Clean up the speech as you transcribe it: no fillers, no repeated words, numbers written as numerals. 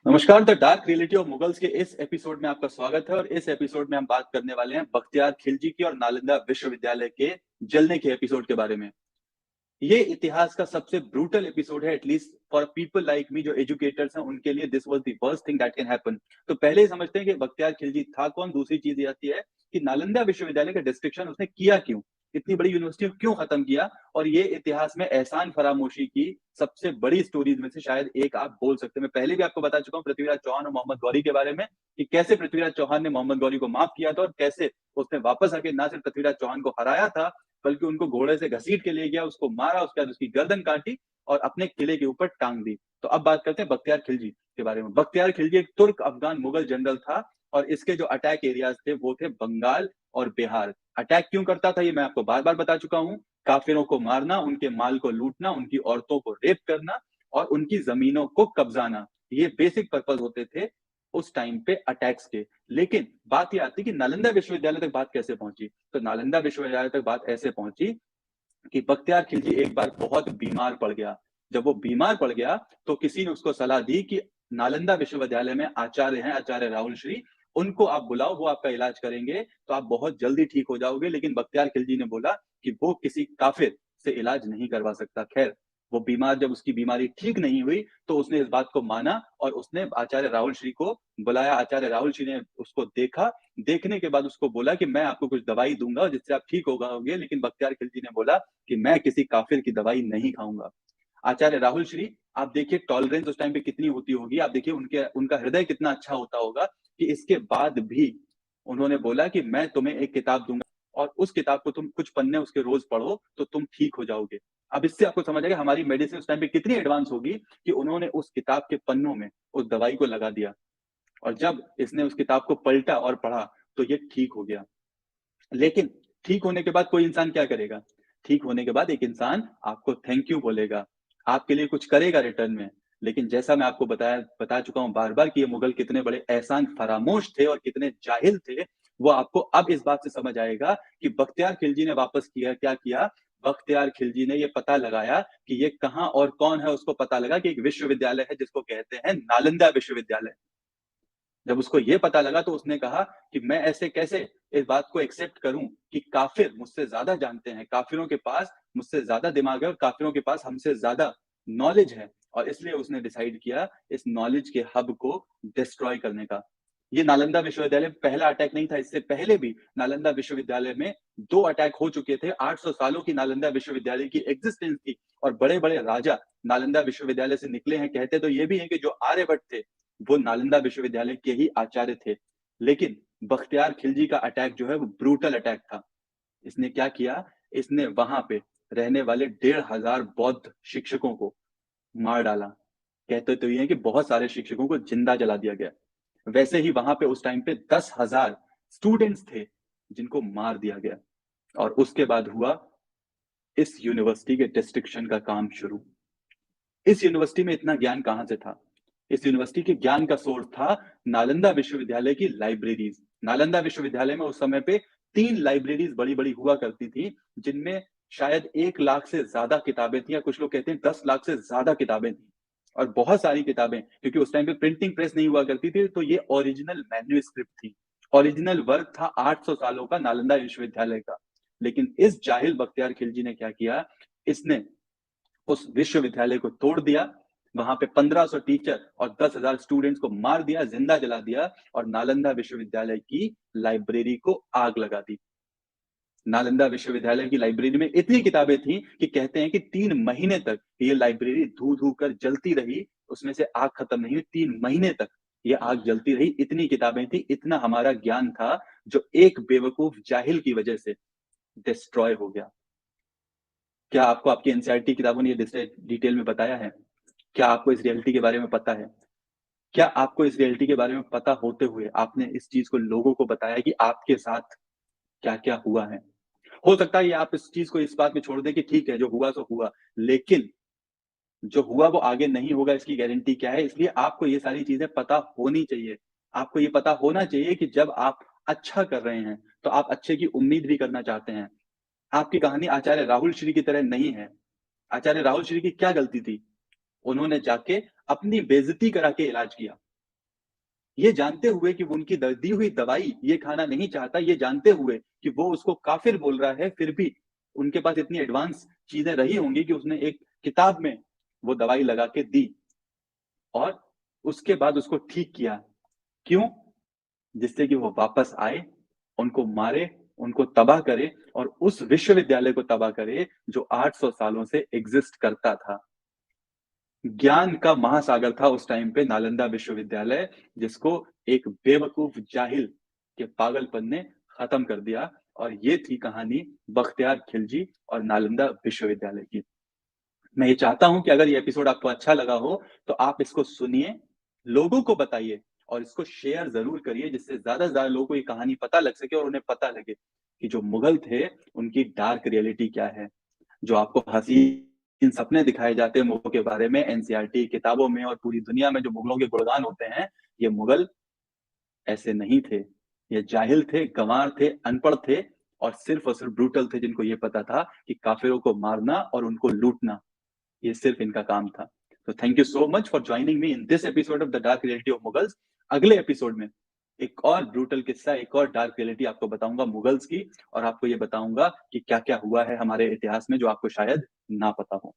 नमस्कार, the dark reality of Mughals के इस एपिसोड में आपका स्वागत है और इस एपिसोड में हम बात करने वाले हैं बख्तियार खिलजी की और नालंदा विश्वविद्यालय के जलने के एपिसोड के बारे में। ये इतिहास का सबसे ब्रूटल एपिसोड है, at least for people like me जो एजुकेटर्स हैं उनके लिए this was the worst thing that can happen. तो पहले ही समझते हैं कि बख्तियार खिलजी था कौन। दूसरी चीज ये आती है कि नालंदा विश्वविद्यालय का डिस्ट्रक्शन उसने किया क्यों, इतनी बड़ी यूनिवर्सिटी को क्यों खत्म किया। और ये इतिहास में एहसान फरामोशी की सबसे बड़ी स्टोरीज में से शायद एक आप बोल सकते हैं। मैं पहले भी आपको बता चुका हूँ पृथ्वीराज चौहान और मोहम्मद गौरी के बारे में कि कैसे पृथ्वीराज चौहान ने मोहम्मद गौरी को माफ किया था और कैसे उसने वापस आके ना सिर्फ पृथ्वीराज चौहान को हराया था बल्कि उनको घोड़े से घसीट के ले गया, उसको मारा, उसके बाद उसकी गर्दन काटी और अपने किले के ऊपर टांग दी। तो अब बात करते हैं बख्तियार खिलजी के बारे में। बख्तियार खिलजी एक तुर्क अफगान मुगल जनरल था और इसके जो अटैक एरियाज थे वो थे बंगाल और बिहार। अटैक क्यों करता था ये मैं आपको बार बार बता चुका हूँ। काफिरों को मारना, उनके माल को लूटना, उनकी औरतों को रेप करना और उनकी जमीनों को कब्जाना, ये बेसिक पर्पज होते थे उस टाइम पे अटैक्स के। लेकिन बात ये आती है कि नालंदा विश्वविद्यालय तक बात कैसे पहुंची। तो नालंदा विश्वविद्यालय तक बात ऐसे पहुंची कि बख्तियार खिलजी एक बार बहुत बीमार पड़ गया। जब वो बीमार पड़ गया तो किसी ने उसको सलाह दी कि नालंदा विश्वविद्यालय में आचार्य हैं, आचार्य राहुल श्री, उनको आप बुलाओ, वो आपका इलाज करेंगे तो आप बहुत जल्दी ठीक हो जाओगे। लेकिन बख्तियार खिलजी ने बोला कि वो किसी काफिर से इलाज नहीं करवा सकता। खैर, वो बीमार, जब उसकी बीमारी ठीक नहीं हुई तो उसने इस बात को माना और उसने आचार्य राहुल श्री को बुलाया। आचार्य राहुल श्री ने उसको देखा, देखने के बाद उसको बोला कि मैं आपको कुछ दवाई दूंगा जिससे आप ठीक हो जाओगे। लेकिन बख्तियार खिलजी ने बोला कि मैं किसी काफिर की दवाई नहीं खाऊंगा। आचार्य राहुल श्री, आप देखिए टॉलरेंस उस टाइम पे कितनी होती होगी, आप देखिए उनके उनका हृदय कितना अच्छा होता होगा कि इसके बाद भी उन्होंने बोला कि मैं तुम्हें एक किताब दूंगा और उस किताब को तुम कुछ पन्ने उसके रोज पढ़ो तो तुम ठीक हो जाओगे। अब इससे आपको समझ आएगा हमारी मेडिसिन उस टाइम पे कितनी एडवांस होगी कि उन्होंने उस किताब के पन्नों में उस दवाई को लगा दिया और जब इसने उस किताब को पलटा और पढ़ा तो ये ठीक हो गया। लेकिन ठीक होने के बाद कोई इंसान क्या करेगा? ठीक होने के बाद एक इंसान आपको थैंक यू बोलेगा, आपके लिए कुछ करेगा रिटर्न में। लेकिन जैसा मैं आपको बता चुका हूँ बार-बार कि ये मुगल कितने बड़े एहसान फरामोश थे और कितने जाहिल थे, वो आपको अब इस बात से समझ आएगा कि बख्तियार खिलजी ने वापस किया क्या किया? बख्तियार खिलजी ने ये पता लगाया कि ये कहाँ और कौन है, उसको पता लगा कि एक विश्वविद्यालय है जिसको कहते हैं नालंदा विश्वविद्यालय। जब उसको ये पता लगा तो उसने कहा कि मैं ऐसे कैसे इस बात को एक्सेप्ट करूं कि काफिर मुझसे ज्यादा जानते हैं, काफिरों के पास मुझसे ज्यादा दिमाग है और काफिरों के पास हमसे ज्यादा नॉलेज है। और इसलिए उसने डिसाइड किया इस नॉलेज के हब को डिस्ट्रॉय करने का। ये नालंदा विश्वविद्यालय पहला अटैक नहीं था, इससे पहले भी नालंदा विश्वविद्यालय में 2 अटैक हो चुके थे। 800 सालों की नालंदा विश्वविद्यालय की एग्जिस्टेंस थी और बड़े-बड़े राजा नालंदा विश्वविद्यालय से निकले हैं। कहते तो ये भी हैं कि जो आर्यभट्ट थे वो नालंदा विश्वविद्यालय के ही आचार्य थे। लेकिन बख्तियार खिलजी का अटैक जो है वो ब्रूटल अटैक था। इसने क्या किया? इसने वहां पे रहने वाले 1500 बौद्ध शिक्षकों को मार डाला। कहते तो ये है कि बहुत सारे शिक्षकों को जिंदा जला दिया गया। वैसे ही वहां पे उस टाइम पे 10,000 स्टूडेंट्स थे जिनको मार दिया गया। और उसके बाद हुआ इस यूनिवर्सिटी के डिस्ट्रक्शन का काम शुरू। इस यूनिवर्सिटी में इतना ज्ञान कहां से था? इस यूनिवर्सिटी के ज्ञान का सोर्स था नालंदा विश्वविद्यालय की लाइब्रेरीज। नालंदा विश्वविद्यालय में उस समय पे 3 लाइब्रेरीज बड़ी-बड़ी हुआ करती थी, जिनमें शायद 1 लाख से ज्यादा किताबें थी या कुछ लोग कहते हैं 10 लाख से ज्यादा किताबें थी। और बहुत सारी किताबें, क्योंकि उस टाइम पे प्रिंटिंग प्रेस नहीं हुआ करती थी, तो ये ओरिजिनल मैन्युस्क्रिप्ट थी। ओरिजिनल वर्क था 800 सालों का नालंदा विश्वविद्यालय का। लेकिन इस जाहिल बख्तियार खिलजी ने क्या किया? इसने उस विश्वविद्यालय को तोड़ दिया, वहां पे 1500 टीचर और 10,000 स्टूडेंट्स को मार दिया, जिंदा जला दिया और नालंदा विश्वविद्यालय की लाइब्रेरी को आग लगा दी। नालंदा विश्वविद्यालय की लाइब्रेरी में इतनी किताबें थी कि कहते हैं कि 3 महीने तक ये लाइब्रेरी धू-धू कर जलती रही, उसमें से आग खत्म नहीं हुई। 3 महीने तक ये आग जलती रही, इतनी किताबें थी, इतना हमारा ज्ञान था जो एक बेवकूफ जाहिल की वजह से डिस्ट्रॉय हो गया। क्या आपको आपकी एनसीईआरटी किताबों ने ये डिटेल में बताया है? क्या आपको इस रियलिटी के बारे में पता है? क्या आपको इस रियलिटी के बारे में पता होते हुए आपने इस चीज को लोगों को बताया कि आपके साथ क्या-क्या हुआ है? हो सकता है ये आप इस चीज को इस बात में छोड़ दें कि ठीक है, जो हुआ सो हुआ, लेकिन जो हुआ वो आगे नहीं होगा इसकी गारंटी क्या है? इसलिए आपको ये सारी चीजें पता होनी चाहिए। आपको ये पता होना चाहिए कि जब आप अच्छा कर रहे हैं, तो आप अच्छे की उम्मीद भी करना चाहते हैं। आपकी कहानी आचार्य राहुल श्री की तरह नहीं है। आचार्य राहुल श्री की क्या गलती थी? उन्होंने जाके अपनी बेइज्जती करा के इलाज किया। ये जानते हुए कि वो उनकी दी हुई दवाई ये खाना नहीं चाहता, ये जानते हुए कि वो उसको काफिर बोल रहा है, फिर भी उनके पास इतनी एडवांस चीजें रही होंगी कि उसने एक किताब में वो दवाई लगा के दी और उसके बाद उसको ठीक किया। क्यों? जिससे कि वो वापस आए, उनको मारे, उनको तबाह करे और उस विश्वविद्यालय को तबाह करे जो 800 सालों से एग्जिस्ट करता था। ज्ञान का महासागर था उस टाइम पे नालंदा विश्वविद्यालय, जिसको एक बेवकूफ जाहिल के पागलपन ने खत्म कर दिया। और ये थी कहानी बख्तियार खिलजी और नालंदा विश्वविद्यालय की। मैं ये चाहता हूं कि अगर ये एपिसोड आपको अच्छा लगा हो तो आप इसको सुनिए, लोगों को बताइए और इसको शेयर जरूर करिए, जिससे ज्यादा से ज्यादा लोगों को ये कहानी पता लग सके और उन्हें पता लगे कि जो मुगल थे उनकी डार्क रियलिटी क्या है। जो आपको हसीन सपने दिखाए जाते हैं मुगलों के बारे में एनसीईआरटी किताबों में और पूरी दुनिया में जो मुगलों के गुणगान होते हैं, ये मुगल ऐसे नहीं थे। ये जाहिल थे, गंवार थे, अनपढ़ थे और सिर्फ ब्रूटल थे, जिनको ये पता था कि काफिरों को मारना और उनको लूटना ये सिर्फ इनका काम था। तो thank you so much for joining me in this episode of the dark reality of Mughals. अगले एपिसोड में एक और ब्रूटल किस्सा, एक और डार्क रियलिटी आपको बताऊंगा मुगल्स की, और आपको ये बताऊंगा कि क्या क्या हुआ है हमारे इतिहास में जो आपको शायद ना पता हो।